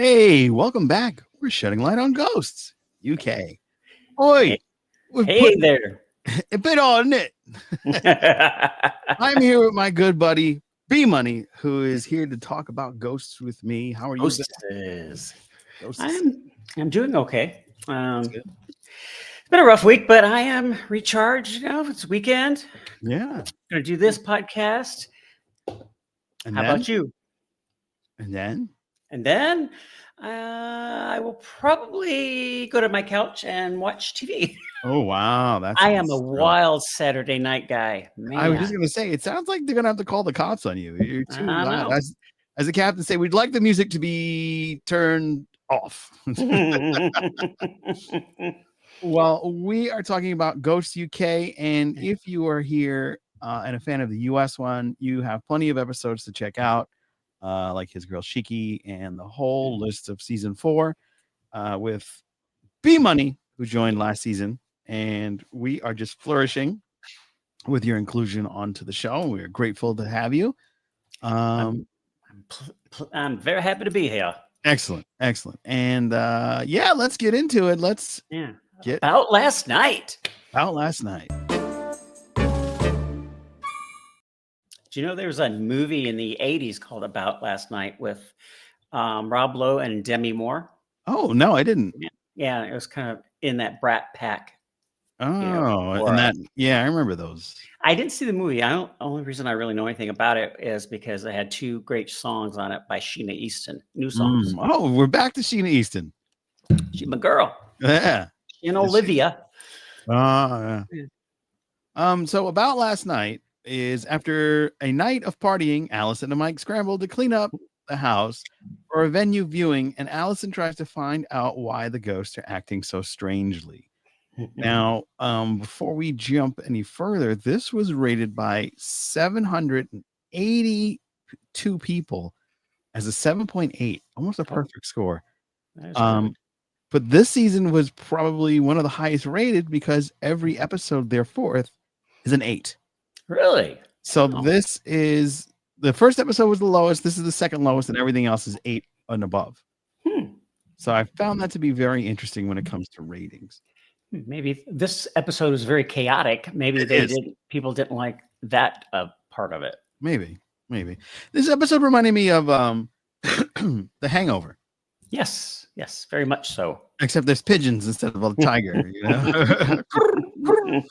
Hey, welcome back. We're shedding light on ghosts, UK. Oi, we've Hey put there. a bit on it. I'm here with my good buddy B Money, who is here to talk about ghosts with me. How are you? Hostesses. Ghosts. I'm doing okay. That's good. It's been a rough week, but I am recharged. It's weekend. Yeah. Gonna do this podcast. And How then, about you? and then, And then I will probably go to my couch and watch TV. oh wow, that's. I am a wild Saturday night guy. I was just Man, gonna say, it sounds like they're gonna have to call the cops on you. You're too I loud. know. As the captain say, we'd like the music to be turned off. Well, we are talking about Ghost UK, and if you are here and a fan of the US one, you have plenty of episodes to check out, like His Girl Shiki and the whole list of season 4 with B Money, who joined last season, and we are just flourishing with your inclusion onto the show. We are grateful to have you. I'm very happy to be here. Excellent, and yeah, let's get into it. Let's get about last night. Out last night. Do you know there was a movie in the 80s called About Last Night with Rob Lowe and Demi Moore? Oh, no, I didn't. Yeah, it was kind of in that Brat Pack. Oh, and that, yeah, I remember those. I didn't see the movie. Only reason I really know anything about it is because it had 2 great songs on it by Sheena Easton, new songs. Oh, we're back to Sheena Easton. She's my girl. Yeah. And Olivia. Yeah. So About Last Night is after a night of partying, Alison and Mike scramble to clean up the house for a venue viewing, and Alison tries to find out why the ghosts are acting so strangely. Now, before we jump any further, this was rated by 782 people as a 7.8, almost a perfect score. But this season was probably one of the highest rated because every episode therefore is an 8. Really? So this is the first episode was the lowest. This is the second lowest, and everything else is 8 and above. So I found that to be very interesting when it comes to ratings. Maybe this episode was very chaotic. Maybe people didn't like that part of it. Maybe. This episode reminded me of The Hangover. Yes, very much so. Except there's pigeons instead of a tiger, you know.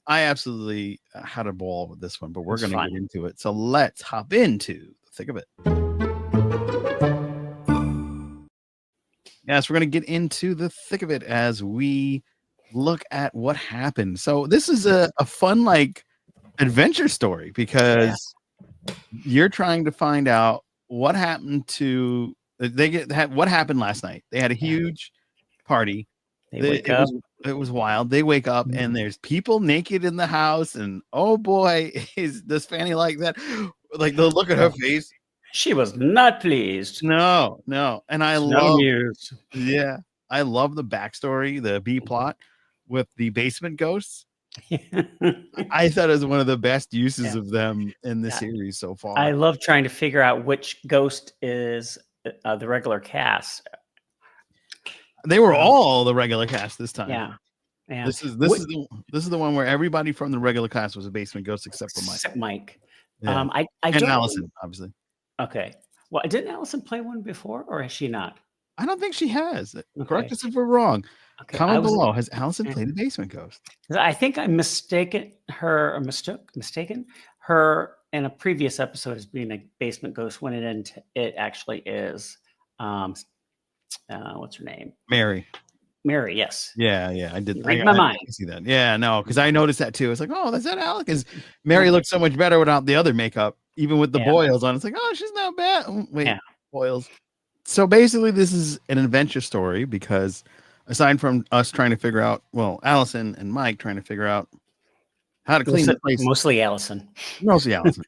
I absolutely had a ball with this one, but we're going to get into it. So let's hop into the thick of it. Yes, we're going to get into the thick of it as we look at what happened. So this is a fun, like, adventure story because you're trying to find out what happened to what happened last night. They had a huge party. It was wild. They wake up and there's people naked in the house, and oh boy, does Fanny like that? Like the look at her face. She was not pleased. No. And I love the backstory, the B plot with the basement ghosts. I thought it was one of the best uses of them in the series so far. I love trying to figure out which ghost is the regular cast. They were all the regular cast this time. Yeah. This is the one where everybody from the regular cast was a basement ghost except for Mike. Yeah. And Alison, obviously. Okay. Well, didn't Alison play one before, or has she not? I don't think she has. Correct us if we're wrong. Okay. Comment below. Has Alison played a basement ghost? I think I mistaken her in a previous episode as being a basement ghost when it actually is. What's her name? Mary, yes. Yeah. I did. Read my mind. I see that. Yeah, no, because I noticed that too. It's like, oh, that's that Alec. Because Mary looked so much better without the other makeup, even with the boils on. It's like, oh, she's not bad. Boils. So basically, this is an adventure story because aside from us trying to figure out, well, Alison and Mike trying to figure out how to clean the place. Mostly Alison. How to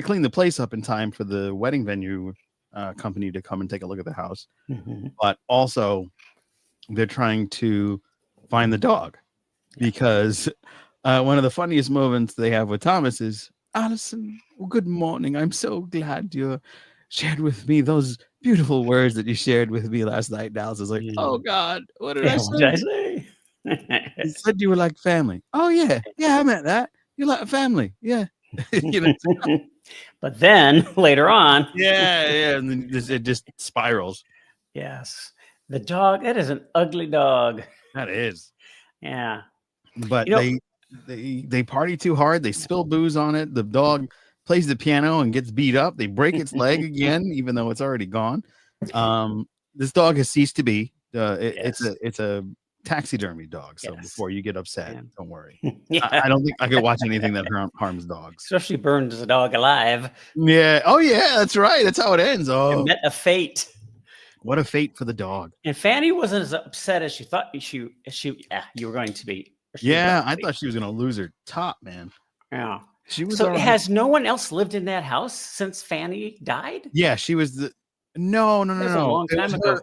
clean the place up in time for the wedding venue company to come and take a look at the house. But also they're trying to find the dog because one of the funniest moments they have with Thomas is Alison, good morning. I'm so glad you shared with me those beautiful words that you shared with me last night. Dallas is like, oh God, what did I Yeah, what did I say? say? You said you were like family. Oh yeah, yeah, I meant that. You're like family. Yeah. You know, But then later on, yeah, yeah. And then it just spirals. yes, the dog, that is an ugly dog. That is. Yeah. But You know, they party too hard. They spill booze on it. The dog plays the piano and gets beat up. They break its leg again, even though it's already gone. This dog has ceased to be. yes. It's a taxidermy dog. So Yes. before you get upset, Yeah. don't worry. Yeah. I don't think I could watch anything that harms dogs. Especially burns the dog alive. Yeah. Oh yeah, that's right. That's how it ends. It Oh, met a fate. what a fate for the dog. And Fanny wasn't as upset as she thought you were going to be. Or she was going Yeah, to I be. thought she was gonna lose her top, man. Yeah. She was So all right. has no one else lived in that house since Fanny died? Yeah, she was the no, no, That no, was a no. long It time was ago. her.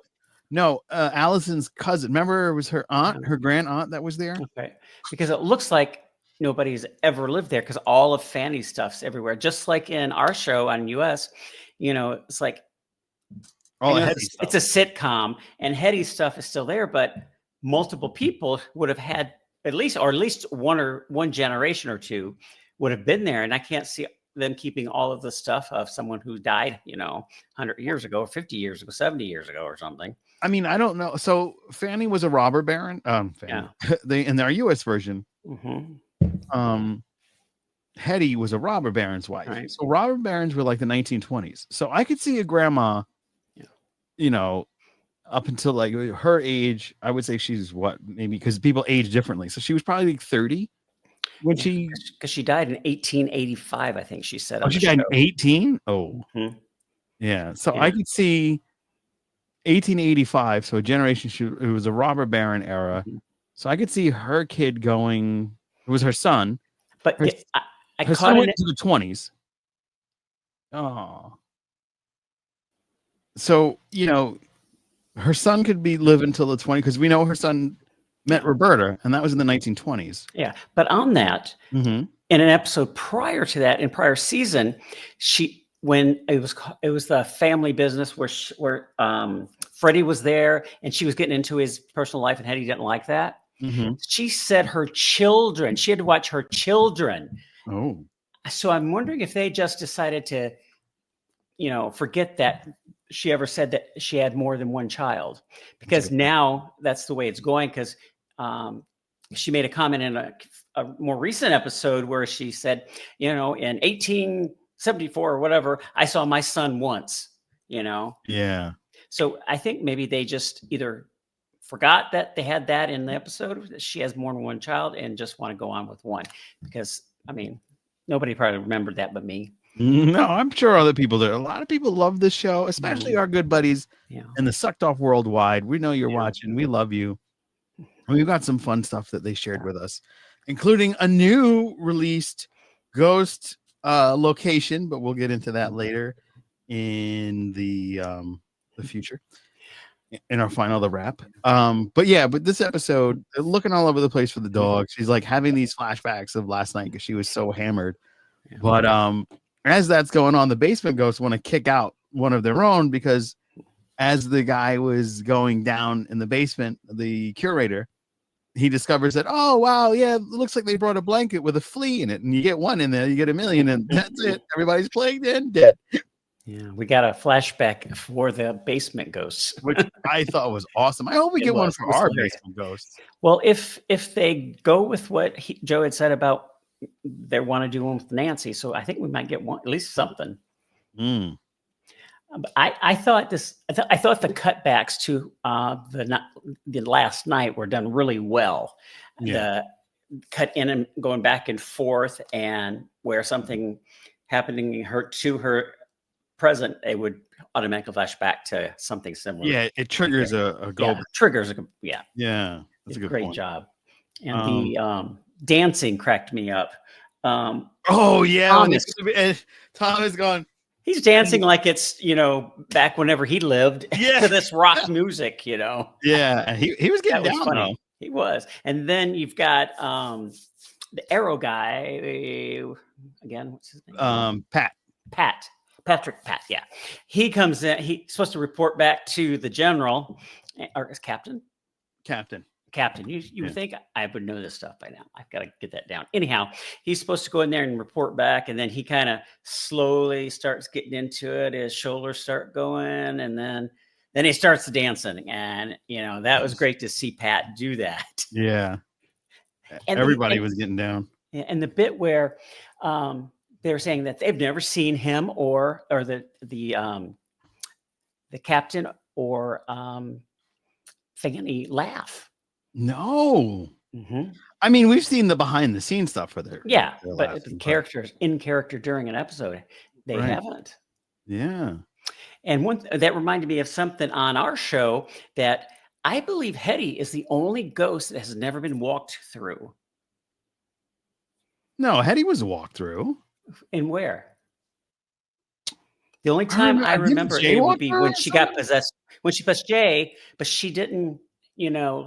No, Allison's cousin. Remember, it was her aunt, her grand aunt that was there. Okay. Because it looks like nobody's ever lived there because all of Fanny's stuff's everywhere. Just like in our show on US, it's like I All the know heavy it's stuff. a sitcom and Hetty's stuff is still there, but multiple people would have had at least one generation or two would have been there. And I can't see them keeping all of the stuff of someone who died, 100 years ago, or 50 years ago, 70 years ago, or something. I mean, I don't know. So Fanny was a robber baron. Fanny. Yeah. They in their U.S. version. Hmm. Hetty was a robber baron's wife. Right. So robber barons were like the 1920s. So I could see a grandma, Yeah. Up until like her age. I would say she's what, maybe, because people age differently. So she was probably like 30 when she. Because she died in 1885, I think she said Oh, on she the died in show. 18. Oh, Mhm. yeah. So Yeah. I could see 1885. So a generation. It was a robber baron era. Mhm. So I could see her kid going. It was her son. But Her, I her caught son in went it. to the 20s. Oh, so her son could be living till the 20s because we know her son met Yeah. Roberta, and that was in the 1920s. Yeah. But on that, Mm-hmm. in an episode prior to that, in prior season, when it was the family business where Freddie was there and she was getting into his personal life and Hetty didn't like that. Mm-hmm. She said she had to watch her children. Oh, So I'm wondering if they just decided to, forget that she ever said that she had more than one child, because now that's the way it's going. Because she made a comment in a more recent episode where she said, in 1874 or whatever, I saw my son once, yeah. So I think maybe they just either forgot that they had that in the episode, that she has more than one child, and just want to go on with one. Because, I mean, nobody probably remembered that but me. No, I'm sure other people do. A lot of people love this show, especially our good buddies Yeah. in the Sucked Off Worldwide. We know you're Yeah. watching. We love you. And we've got some fun stuff that they shared with us, including a new released ghost location, but we'll get into that later in the future in our final the wrap. But this episode, looking all over the place for the dog. She's like having these flashbacks of last night because she was so hammered. Yeah. But as that's going on, the basement ghosts want to kick out one of their own because as the guy was going down in the basement, the curator, he discovers that, oh wow, yeah, it looks like they brought a blanket with a flea in it, and you get one in there, you get a million, and that's it. Everybody's plagued and dead. Yeah, we got a flashback for the basement ghosts, Which I thought was awesome. I hope we get one for our basement ghosts. Well, if they go with what Joe had said about they want to do one with Nancy, so I think we might get one, at least something. I thought the cutbacks to the last night were done really well. Yeah. The cut in and going back and forth, and where something happening to her present, it would automatically flash back to something similar. Yeah, it triggers a go. Yeah, triggers. Yeah, that's a good great point. job. And the dancing cracked me up. Oh yeah, Thomas gone. He's dancing like it's back whenever he lived. Yeah. To this rock music. Yeah, and he was getting down. Funny. He was. And then you've got the Arrow guy again. What's his name? Patrick Pat. Yeah, he comes in. He's supposed to report back to the general or captain. You would think I would know this stuff by now. I've got to get that down. Anyhow, he's supposed to go in there and report back, and then he kind of slowly starts getting into it. His shoulders start going, and then he starts dancing, and that was great to see Pat do that. Yeah, and everybody was getting down. And the bit where they were saying that they've never seen him or the captain or Fanny laugh. No. Mm-hmm. I mean, we've seen the behind the scenes stuff for their but the characters in character during an episode, they haven't. Yeah. And that reminded me of something on our show that I believe Hetty is the only ghost that has never been walked through. No, Hetty was walked through. And where? The only time I remember it would be when she got possessed, when she possessed Jay, but she didn't, how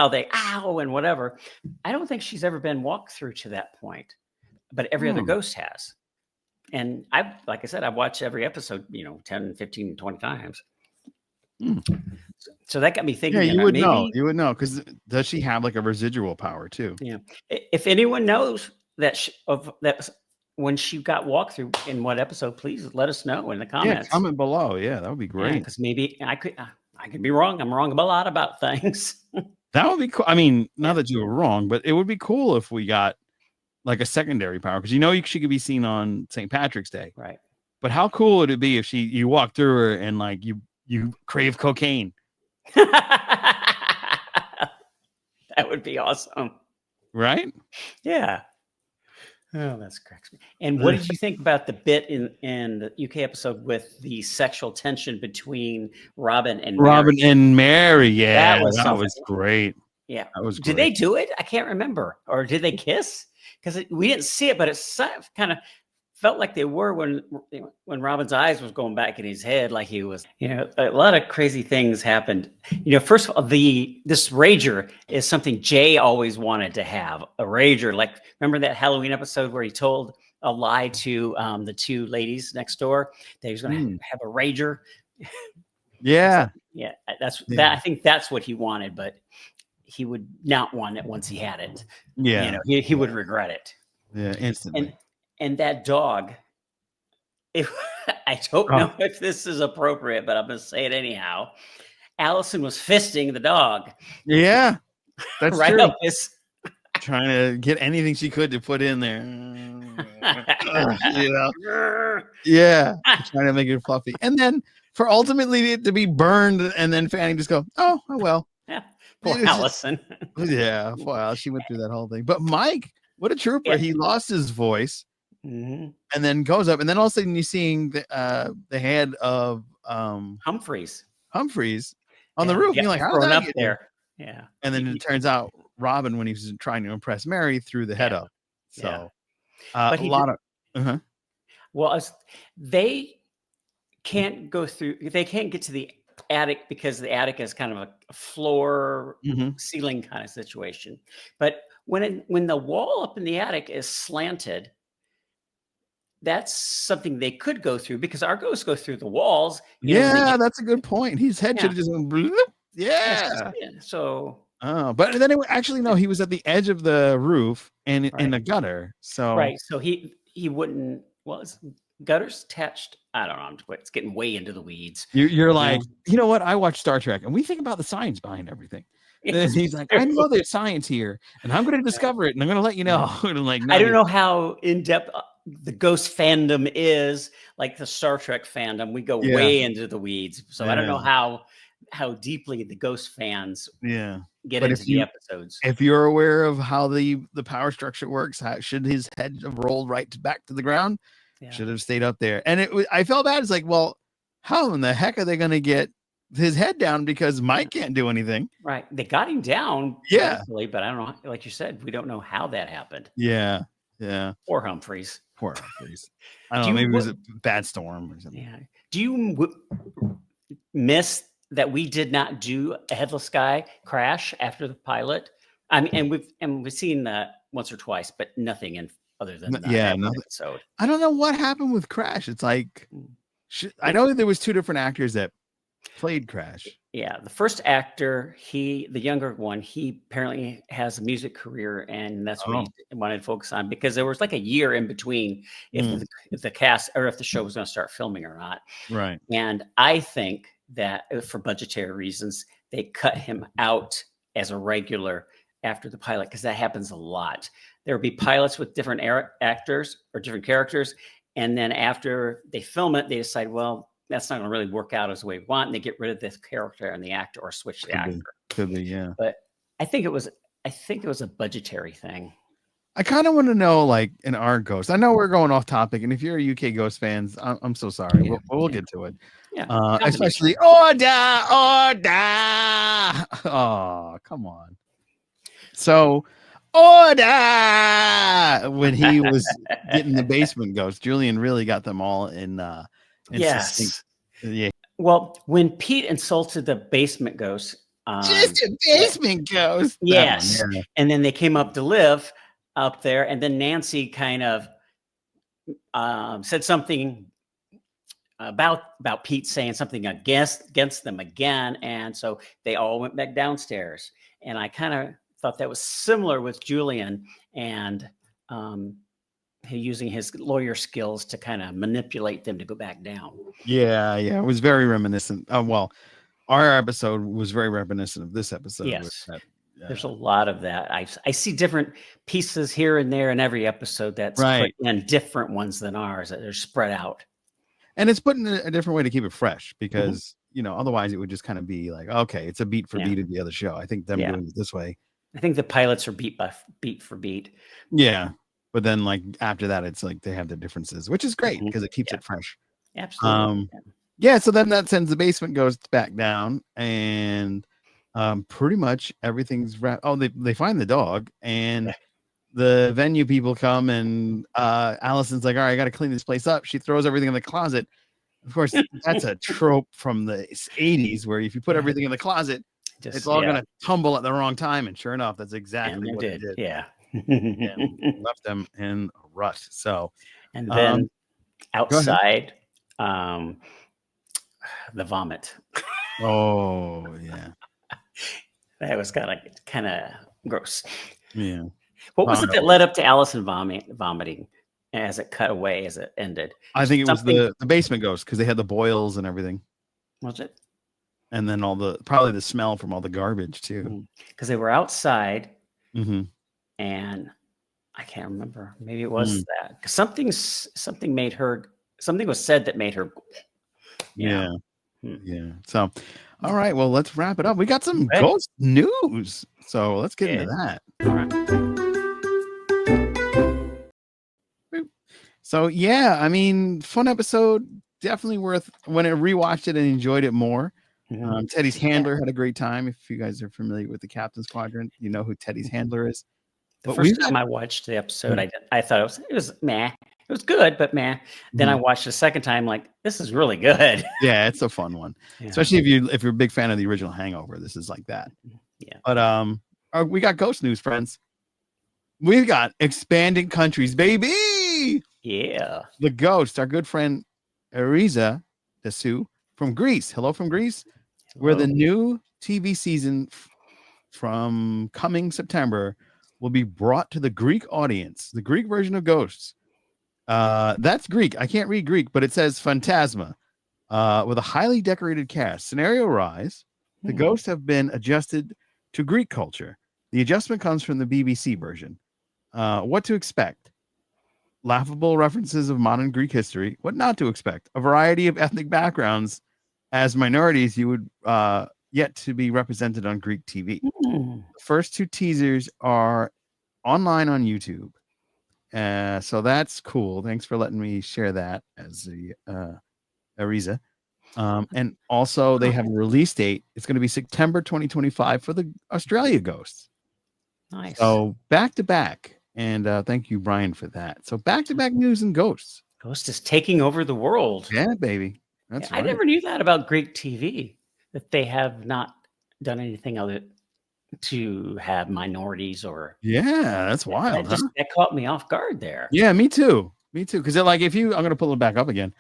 they ow and whatever. I don't think she's ever been walked through to that point, but every other ghost has. And like I said, I've watched every episode, 10, 15, 20 times. So that got me thinking. Yeah, you would know. You would know, because does she have like a residual power too? Yeah. If anyone knows that when she got walked through in what episode, please let us know in the comments. Yeah, comment below. Yeah, that would be great. Because maybe I could be wrong. I'm wrong about a lot about things. That would be cool. I mean, not that you were wrong, but it would be cool if we got like a secondary power, because she could be seen on St. Patrick's Day. Right. But how cool would it be if you walk through her and like you crave cocaine? That would be awesome. Right? Yeah. Oh, that's cracks me. And what did you think about the bit in the UK episode with the sexual tension between Robin and Mary? Yeah, that was great. Yeah, that was great. Did they do it? I can't remember. Or did they kiss? Because we didn't see it, but it kind of felt like they were when Robin's eyes was going back in his head, like he was. A lot of crazy things happened. First of all, this rager is something Jay always wanted to have, a rager. Like, remember that Halloween episode where he told a lie to the two ladies next door that he was going to have a rager? Yeah. Yeah, I think that's what he wanted, but he would not want it once he had it. Yeah. He would regret it. Yeah, instantly. And that dog, I don't know if this is appropriate, but I'm going to say it anyhow. Allison was fisting the dog. Yeah, that's right true. up his... Trying to get anything she could to put in there. Yeah, trying to make it fluffy. And then for ultimately it to be burned, and then Fanny just go, oh well. Yeah, poor Allison. Yeah, well, she went through that whole thing. But Mike, what a trooper. Yeah. He lost his voice. Mm-hmm. And then goes up, and then all of a sudden you're seeing the head of Humphreys on the roof. You're like, how's that up there? Yeah. And then it turns out Robin, when he was trying to impress Mary, threw the head up. So but a lot of well, they can't go through. They can't get to the attic because the attic is kind of a floor ceiling kind of situation. But when the wall up in the attic is slanted, that's something they could go through, because our ghosts go through the walls. That's a good point. His head should have just went bloop. Yeah. So. Oh, but then he was at the edge of the roof and in a gutter. So So he wouldn't. Well, his gutter's attached. I don't know. It's getting way into the weeds. You're like, you know what? I watch Star Trek, and we think about the science behind everything. And he's like, I know there's science here, and I'm going to discover it, and I'm going to let you know. And I'm like, I don't know how in depth the ghost fandom is, like the Star Trek fandom. We go way into the weeds, so I don't know how deeply the ghost fans get into the episodes. If you're aware of how the power structure works, should his head have rolled back to the ground? Should have stayed up there. And I felt bad. It's like, well, how in the heck are they going to get his head down, because Mike can't do anything? Right. They got him down. But I don't know. Like you said, we don't know how that happened. Yeah. Poor Humphreys. I don't know. Maybe it was a bad storm or something. Yeah. Do you miss that we did not do a headless guy crash after the pilot? I mean, and we've seen that once or twice, but nothing in other than that one episode. I don't know what happened with Crash. It's like I It- know there was 2 different actors that played Crash. Yeah, the first actor, the younger one, he apparently has a music career, and that's what he wanted to focus on, because there was like a year in between if the cast or if the show was going to start filming or not. Right. And I think that for budgetary reasons, they cut him out as a regular after the pilot, because that happens a lot. There will be pilots with different actors or different characters, and then after they film it, they decide, well, that's not going to really work out as the way we want, and they get rid of this character and the actor, or switch the actor. Could be, yeah. But I think it was a budgetary thing. I kind of want to know, like, in our Ghost. I know we're going off topic, and if you're a UK Ghost fans, I'm so sorry. Yeah, we'll get to it. Yeah, especially order. Oh, come on. So order when he was getting the basement ghost, Julian really got them all in yes. Yeah. Well, when Pete insulted the basement ghost, just a basement ghost. Yes. And then they came up to live up there, and then Nancy kind of said something about Pete saying something against them again, and so they all went back downstairs. And I kind of thought that was similar with Julian, and using his lawyer skills to kind of manipulate them to go back down. Yeah, it was very reminiscent. Well, our episode was very reminiscent of this episode. Yes. There's a lot of that. I see different pieces here and there in every episode that's put in different ones than ours, that they're spread out. And it's put in a different way to keep it fresh, because, otherwise it would just kind of be like, okay, it's a beat for beat of the other show. I think them doing it this way. I think the pilots are beat for beat. Yeah. But then, like, after that, it's like they have the differences, which is great because it keeps it fresh. Absolutely. So then that sends the basement ghost back down, and pretty much everything's wrapped. Oh, they find the dog, and the venue people come, and Allison's like, all right, I got to clean this place up. She throws everything in the closet. Of course, that's a trope from the 80s, where if you put everything in the closet, it's all going to tumble at the wrong time. And sure enough, that's exactly what it did. Yeah. And left them in a rut. So, and then outside, the vomit. Oh, yeah. That was kind of gross. Yeah. What was it that led up to Alison vomiting as it cut away, as it ended? I think it was the basement ghost, because they had the boils and everything. Was it? And then probably the smell from all the garbage too. Because they were outside, and I can't remember. Maybe it was that, because something was said that made her. Yeah. So, all right. Well, let's wrap it up. We got some ghost news, so let's get into that. All right. So yeah, I mean, fun episode. Definitely worth when I rewatched it and enjoyed it more. Teddy's handler had a great time. If you guys are familiar with the Captain's Quadrant, you know who Teddy's handler is. The first time I watched the episode, I thought it was meh. It was good, but meh. Then I watched it a second time, like, this is really good. Yeah, it's a fun one, especially if you're a big fan of the original Hangover. This is like that. Yeah. But we got ghost news, friends. We've got expanding countries, baby. Yeah. The ghost, our good friend Ariza Desu from Greece. Hello from Greece. Where the new TV season from coming September will be brought to the Greek audience. The Greek version of Ghosts. That's Greek. I can't read Greek, but it says Phantasma. With a highly decorated cast. Scenario rise. The ghosts have been adjusted to Greek culture. The adjustment comes from the BBC version. What to expect? Laughable references of modern Greek history. What not to expect? A variety of ethnic backgrounds as minorities you would yet to be represented on Greek TV. The first 2 teasers are online on YouTube. So that's cool. Thanks for letting me share that as the Ariza. And also they have a release date. It's going to be September 2025 for the Australia Ghosts. Nice. So back to back. And thank you, Brian, for that. So back-to-back news and ghosts. Ghost is taking over the world. Yeah, baby. That's right. I never knew that about Greek TV, that they have not done anything other to have minorities or Yeah, that's wild, huh? that caught me off guard there. Yeah, me too. Me too. Because like, if you, I'm gonna pull it back up again,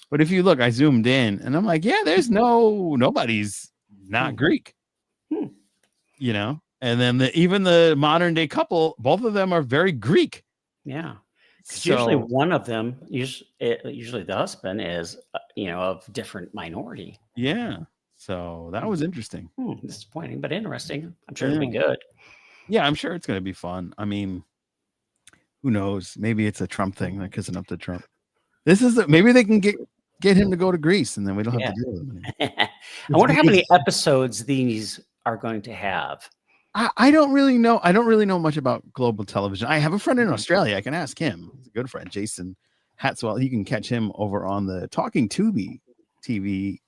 but if you look, I zoomed in, and I'm like, yeah, there's nobody's not Hmm. Greek, Hmm. you know. And then even the modern day couple, both of them are very Greek. Yeah. Because usually So one of them, usually the husband is, of different minority. yeah, so that was interesting. Disappointing, but interesting. I'm sure Yeah. it'll be good. Yeah, I'm sure it's gonna be fun. I mean, who knows? Maybe it's a Trump thing, like kissing up to Trump. Maybe they can get him to go to Greece, and then we don't have Yeah. to deal with him anymore. I wonder how many episodes these are going to have. I don't really know. I don't really know much about global television. I have a friend in Mhm. Australia. I can ask him. He's a good friend, Jason Hatswell. You can catch him over on the Talking Tubi TV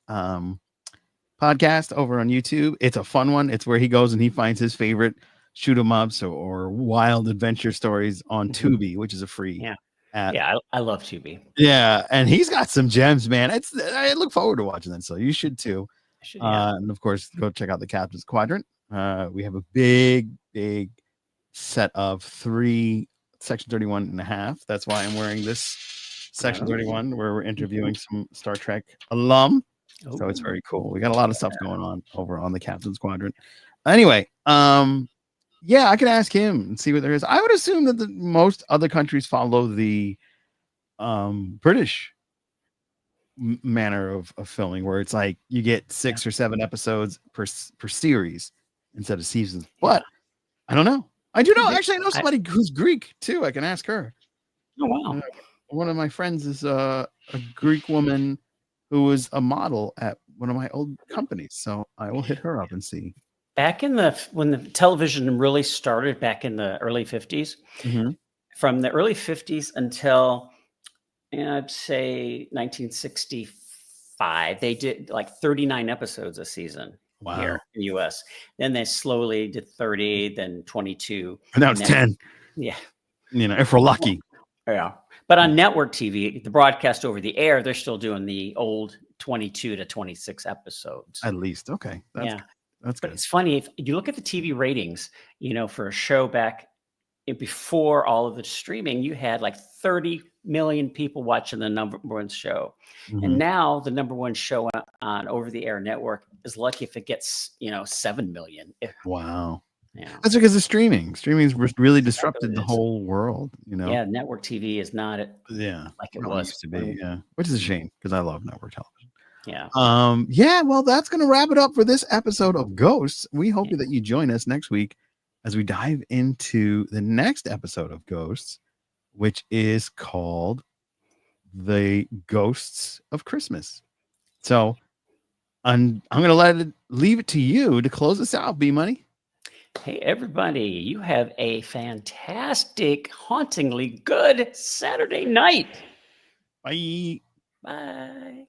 podcast over on YouTube. It's a fun one. It's where he goes and he finds his favorite shoot 'em ups or wild adventure stories on Tubi, which is a free Yeah. app. Yeah. I love Tubi. Yeah, and he's got some gems, man. I look forward to watching that. So you should too. Yeah. And of course, go check out the Captain's Quadrant. We have a big set of 3 Section 31 and a half. That's why I'm wearing this Section 31, where we're interviewing some Star Trek alum. So it's very cool. We got a lot of stuff going on over on the Captain's Quadrant. Anyway, yeah, I can ask him and see what there is. I would assume that most other countries follow the British manner of filming, where it's like you get 6 or 7 episodes per series instead of seasons. But I don't know. I do know. Actually, I know somebody who's Greek too. I can ask her. Oh wow! One of my friends is a Greek woman who was a model at one of my old companies, so I will hit her up and see. Back when the television really started, back in the early 50s, from the early 50s until I'd say 1965, they did like 39 episodes a season here in the US. Then they slowly did 30, then 22. And now it's 10. Yeah. If we're lucky. Yeah. But on network TV, the broadcast over the air, they're still doing the old 22 to 26 episodes. At least. Okay. That's good. But it's funny, if you look at the TV ratings, for a show back before all of the streaming, you had like 30 million people watching the number one show. And now the number one show on over the air network is lucky if it gets, 7 million. Wow. Yeah. That's because of streaming. Streaming's really disrupted the whole world, Yeah, network TV is not like it was used to be. Yeah. Which is a shame because I love network television. Yeah. Well, that's going to wrap it up for this episode of Ghosts. We hope that you join us next week as we dive into the next episode of Ghosts, which is called The Ghosts of Christmas. So I'm going to leave it to you to close us out, B-Money. Hey, everybody, you have a fantastic, hauntingly good Saturday night. Bye. Bye.